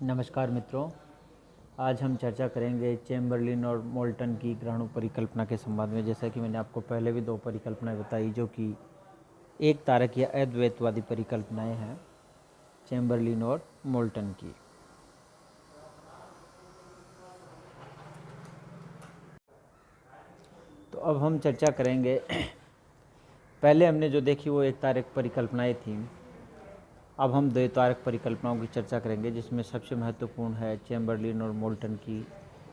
नमस्कार मित्रों, आज हम चर्चा करेंगे चेम्बरलिन और मोल्टन की ग्रहणों परिकल्पना के संबंध में। जैसा कि मैंने आपको पहले भी दो परिकल्पनाएं बताई जो कि एक तारक या अद्वैतवादी परिकल्पनाएं हैं, चेम्बरलिन और मोल्टन की। तो अब हम चर्चा करेंगे पहले हमने जो देखी वो एक तारक परिकल्पनाएं थी। अब हम दो तारक परिकल्पनाओं की चर्चा करेंगे, जिसमें सबसे महत्वपूर्ण है चेम्बरलिन और मोल्टन की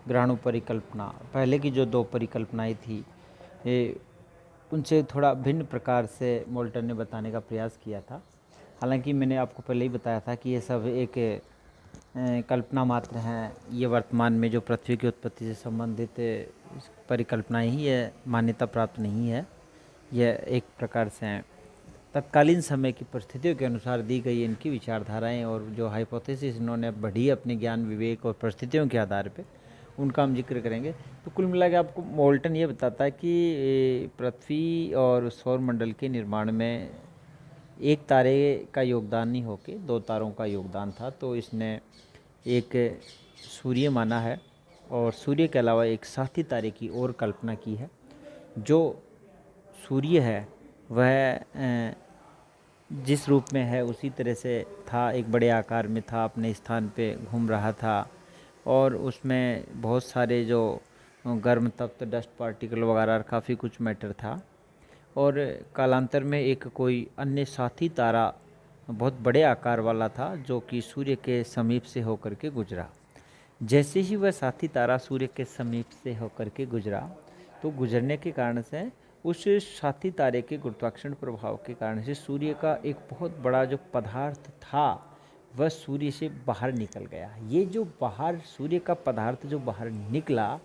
ग्रहणों परिकल्पना। पहले की जो दो परिकल्पनाएं थी उनसे थोड़ा भिन्न प्रकार से मोल्टन ने बताने का प्रयास किया था। हालांकि मैंने आपको पहले ही बताया था कि ये सब एक कल्पना मात्र हैं। ये वर्तमान में जो पृथ्वी की उत्पत्ति से संबंधित परिकल्पनाएं ही है, मान्यता प्राप्त नहीं है। यह एक प्रकार से तत्कालीन समय की परिस्थितियों के अनुसार दी गई इनकी विचारधाराएं और जो हाइपोथेसिस इन्होंने बढ़ी अपने ज्ञान विवेक और परिस्थितियों के आधार पे, उनका हम जिक्र करेंगे। तो कुल मिला के आपको मोल्टन ये बताता है कि पृथ्वी और सौरमंडल के निर्माण में एक तारे का योगदान नहीं होके दो तारों का योगदान था। तो इसने एक सूर्य माना है और सूर्य के अलावा एक साथी तारे की और कल्पना की है। जो सूर्य है वह जिस रूप में है उसी तरह से था, एक बड़े आकार में था, अपने स्थान पे घूम रहा था और उसमें बहुत सारे जो गर्म तत्व, डस्ट पार्टिकल वगैरह काफ़ी कुछ मैटर था। और कालांतर में एक कोई अन्य साथी तारा बहुत बड़े आकार वाला था जो कि सूर्य के समीप से होकर के गुजरा। जैसे ही वह साथी तारा सूर्य के समीप से होकर के गुजरा, तो गुजरने के कारण से उस साथी तारे के गुरुत्वाकर्षण प्रभाव के कारण से सूर्य का एक बहुत बड़ा जो पदार्थ था वह सूर्य से बाहर निकल गया। ये जो बाहर सूर्य का पदार्थ जो बाहर निकला,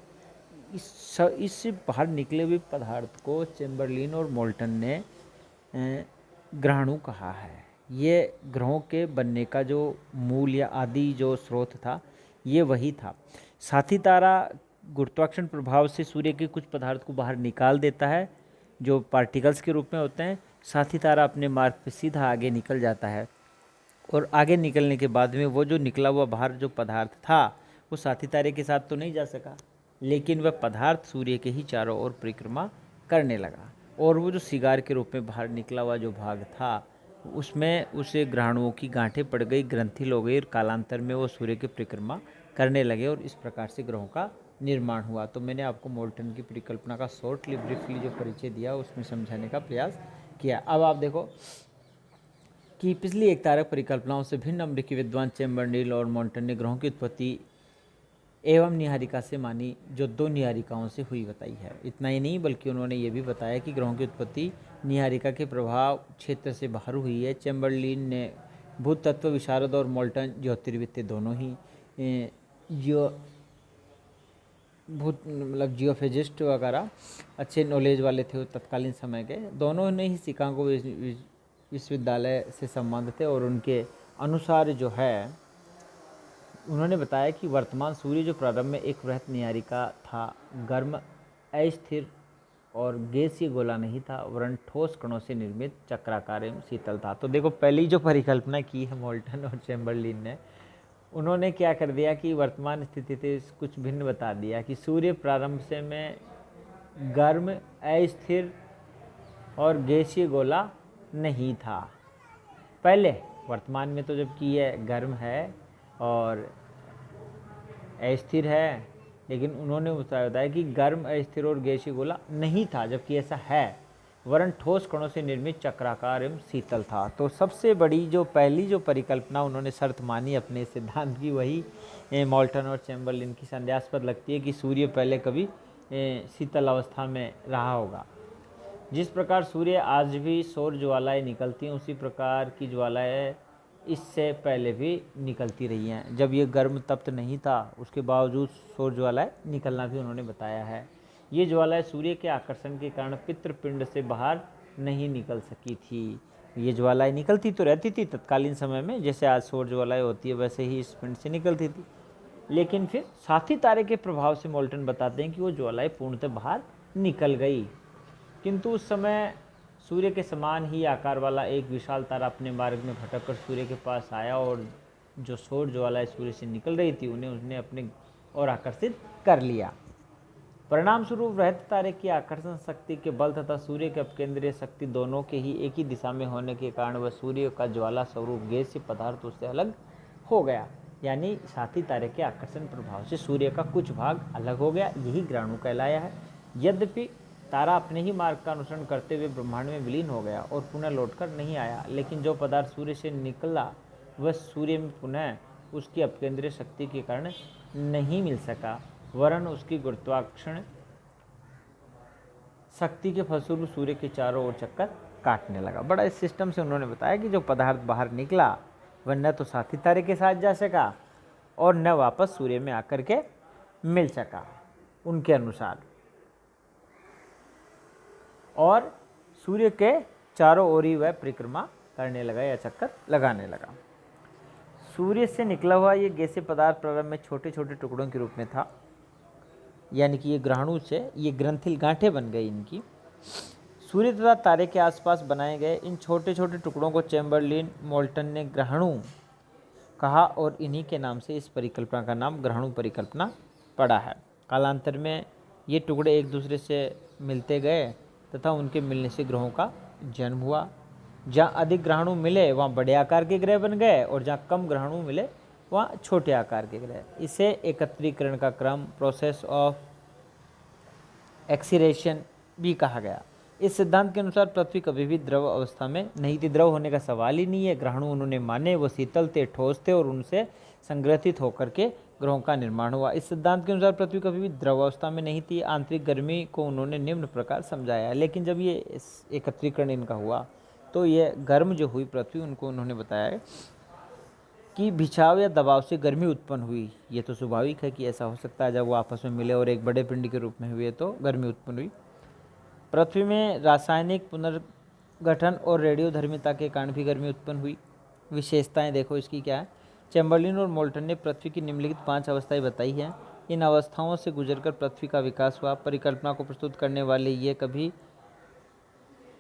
इस बाहर निकले हुए पदार्थ को चेम्बरलिन और मोल्टन ने ग्रहणों कहा है। ये ग्रहों के बनने का जो मूल या आदि जो स्रोत था ये वही था। साथी तारा गुरुत्वाकर्षण प्रभाव से सूर्य के कुछ पदार्थ को बाहर निकाल देता है जो पार्टिकल्स के रूप में होते हैं। साथी तारा अपने मार्ग पे सीधा आगे निकल जाता है और आगे निकलने के बाद में वो जो निकला हुआ बाहर जो पदार्थ था वो साथी तारे के साथ तो नहीं जा सका, लेकिन वह पदार्थ सूर्य के ही चारों ओर परिक्रमा करने लगा। और वो जो सिगार के रूप में बाहर निकला हुआ जो भाग था उसमें उसे ग्रहणुओं की गांठें पड़ गई, ग्रंथि हो गई और कालांतर में वो सूर्य की परिक्रमा करने लगे और इस प्रकार से ग्रहों का निर्माण हुआ। तो मैंने आपको मोल्टन की परिकल्पना का शॉर्टली ब्रीफली जो परिचय दिया उसमें समझाने का प्रयास किया। अब आप देखो कि पिछली एक तारक परिकल्पनाओं से भिन्न अमेरिकी विद्वान चेम्बरलिन और मोल्टन ने ग्रहों की उत्पत्ति एवं निहारिका से मानी जो दो निहारिकाओं से हुई बताई है। इतना ही नहीं बल्कि उन्होंने ये भी बताया कि ग्रहों की उत्पत्ति निहारिका के प्रभाव क्षेत्र से बाहर हुई है। चेम्बरलिन ने भूतत्व विशारद और मोल्टन ज्योतिर्विद्य दोनों ही जियो भूत मतलब जियोफिजिस्ट वगैरह अच्छे नॉलेज वाले थे तत्कालीन समय के। दोनों ने ही शिकागो विश्वविद्यालय से संबंध थे और उनके अनुसार जो है उन्होंने बताया कि वर्तमान सूर्य जो प्रारंभ में एक वृहत निहारिका था, गर्म, अस्थिर और गैसीय गोला नहीं था, वरन ठोस कणों से निर्मित चक्राकार एवं शीतल था। तो देखो पहली जो परिकल्पना की है मोल्टन और चेम्बरलिन ने, उन्होंने क्या कर दिया कि वर्तमान स्थिति से कुछ भिन्न बता दिया कि सूर्य प्रारंभ से में गर्म, अस्थिर और गैसीय गोला नहीं था। पहले वर्तमान में तो जबकि ये गर्म है और अस्थिर है, लेकिन उन्होंने बताया कि गर्म, अस्थिर और गैसीय गोला नहीं था, जबकि ऐसा है, वरन ठोस कणों से निर्मित चक्राकार एवं शीतल था। तो सबसे बड़ी जो पहली जो परिकल्पना उन्होंने शर्त मानी अपने सिद्धांत की, वही मोल्टन और चेम्बरलिन की संदेहास्पद लगती है कि सूर्य पहले कभी शीतल अवस्था में रहा होगा। जिस प्रकार सूर्य आज भी सौर ज्वालाएँ निकलती हैं, उसी प्रकार की ज्वालाएँ इससे पहले भी निकलती रही हैं। जब ये गर्म तप्त नहीं था उसके बावजूद सौर ज्वालाएँ निकलना भी उन्होंने बताया है। ये ज्वालाएँ सूर्य के आकर्षण के कारण पितृपिंड से बाहर नहीं निकल सकी थी। ये ज्वालाएँ निकलती तो रहती थी तत्कालीन समय में, जैसे आज सौर ज्वालाएँ होती है वैसे ही इस पिंड से निकलती थी, लेकिन फिर साथी तारे के प्रभाव से मोल्टन बताते हैं कि वो ज्वालाएँ पूर्णतः बाहर निकल गई। किंतु उस समय सूर्य के समान ही आकार वाला एक विशाल तारा अपने मार्ग में भटक कर सूर्य के पास आया और जो सौर ज्वालाएं सूर्य से निकल रही थी उन्हें उसने अपने और आकर्षित कर लिया। परिणाम स्वरूप रहते तारे की आकर्षण शक्ति के बल तथा सूर्य के अपकेंद्रीय शक्ति दोनों के ही एक ही दिशा में होने के कारण वह सूर्य का ज्वाला स्वरूप गैसीय पदार्थ उससे अलग हो गया। यानी साथी तारे के आकर्षण प्रभाव से सूर्य का कुछ भाग अलग हो गया, यही ग्रहण कहलाया है। यद्यपि तारा अपने ही मार्ग का अनुसरण करते हुए ब्रह्मांड में विलीन हो गया और पुनः लौटकर नहीं आया, लेकिन जो पदार्थ सूर्य से निकला वह सूर्य में पुनः उसकी अपकेंद्रीय शक्ति के कारण नहीं मिल सका, वरन उसकी गुरुत्वाकर्षण शक्ति के फलस्वरूप सूर्य के चारों ओर चक्कर काटने लगा। बड़ा इस सिस्टम से उन्होंने बताया कि जो पदार्थ बाहर निकला वह न तो साथी तारे के साथ जा सका और न वापस सूर्य में आकर के मिल सका उनके अनुसार, और सूर्य के चारों ओर ही वह परिक्रमा करने लगा या चक्कर लगाने लगा। सूर्य से निकला हुआ ये गैसीय पदार्थ प्रारंभ में छोटे छोटे टुकड़ों के रूप में था, यानी कि ये ग्रहणों से ये ग्रंथिल गांठें बन गई इनकी। सूर्य तथा तारे के आसपास बनाए गए इन छोटे छोटे टुकड़ों को चैम्बरलिन मोल्टन ने ग्रहणों कहा और इन्हीं के नाम से इस परिकल्पना का नाम ग्रहणों परिकल्पना पड़ा है। कालांतर में ये टुकड़े एक दूसरे से मिलते गए तथा उनके मिलने से ग्रहों का जन्म हुआ। जहाँ अधिक ग्रहणों मिले वहाँ बड़े आकार के ग्रह बन गए और जहाँ कम ग्रहणों मिले वहाँ छोटे आकार के ग्रह। इसे एकत्रीकरण का क्रम, प्रोसेस ऑफ एक्सीरेशन भी कहा गया। इस सिद्धांत के अनुसार पृथ्वी कभी भी द्रव अवस्था में नहीं थी, द्रव होने का सवाल ही नहीं है। ग्रहणों उन्होंने माने वो शीतल थे, ठोस थे और उनसे संग्रहित होकर के ग्रहों का निर्माण हुआ। इस सिद्धांत के अनुसार पृथ्वी कभी भी द्रव अवस्था में नहीं थी। आंतरिक गर्मी को उन्होंने निम्न प्रकार समझाया, लेकिन जब ये एकत्रीकरण इनका हुआ तो ये गर्म जो हुई पृथ्वी, उनको उन्होंने बताया कि बिछाव या दबाव से गर्मी उत्पन्न हुई। ये तो स्वाभाविक है कि ऐसा हो सकता है, जब वो आपस में मिले और एक बड़े पिंड के रूप में हुए तो गर्मी उत्पन्न हुई। पृथ्वी में रासायनिक पुनर्गठन और रेडियोधर्मिता के कारण भी गर्मी उत्पन्न हुई। विशेषताएं देखो इसकी क्या है। चैम्बरलिन और मोल्टन ने पृथ्वी की निम्नलिखित 5 अवस्थाएं बताई हैं। इन अवस्थाओं से गुजरकर पृथ्वी का विकास हुआ। परिकल्पना को प्रस्तुत करने वाले ये कभी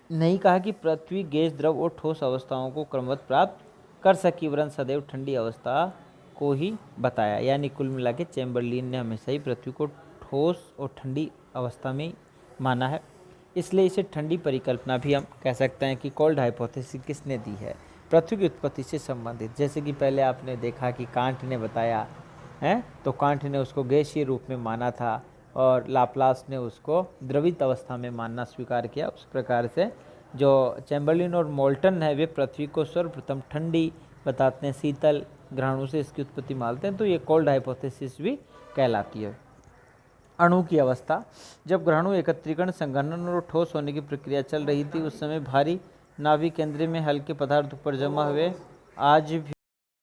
नहीं कहा कि पृथ्वी गैस, द्रव और ठोस अवस्थाओं को क्रमवत प्राप्त कर सकी, वरन सदैव ठंडी अवस्था को ही बताया। यानी कुल मिला के चैम्बरलिन ने हमेशा ही पृथ्वी को ठोस और ठंडी अवस्था में माना है, इसलिए इसे ठंडी परिकल्पना भी हम कह सकते हैं। कि कोल्ड हाइपोथेसिस किसने दी है? पृथ्वी की उत्पत्ति से संबंधित। जैसे कि पहले आपने देखा कि कांट ने बताया है, तो कांट ने उसको गैसीय रूप में माना था और लाप्लास ने उसको द्रवित अवस्था में मानना स्वीकार किया। उस प्रकार से जो चैम्बरलिन और मोल्टन है वे पृथ्वी को सर्वप्रथम ठंडी बताते हैं, शीतल ग्रहणों से इसकी उत्पत्ति मानते हैं, तो ये कोल्ड हाइपोथेसिस भी कहलाती है। अणु की अवस्था। जब ग्रहणों एकत्रीकरण, संघनन और ठोस होने की प्रक्रिया चल रही थी, उस समय भारी नाभिक केंद्र में हल्के पदार्थ ऊपर जमा हुए। आज भी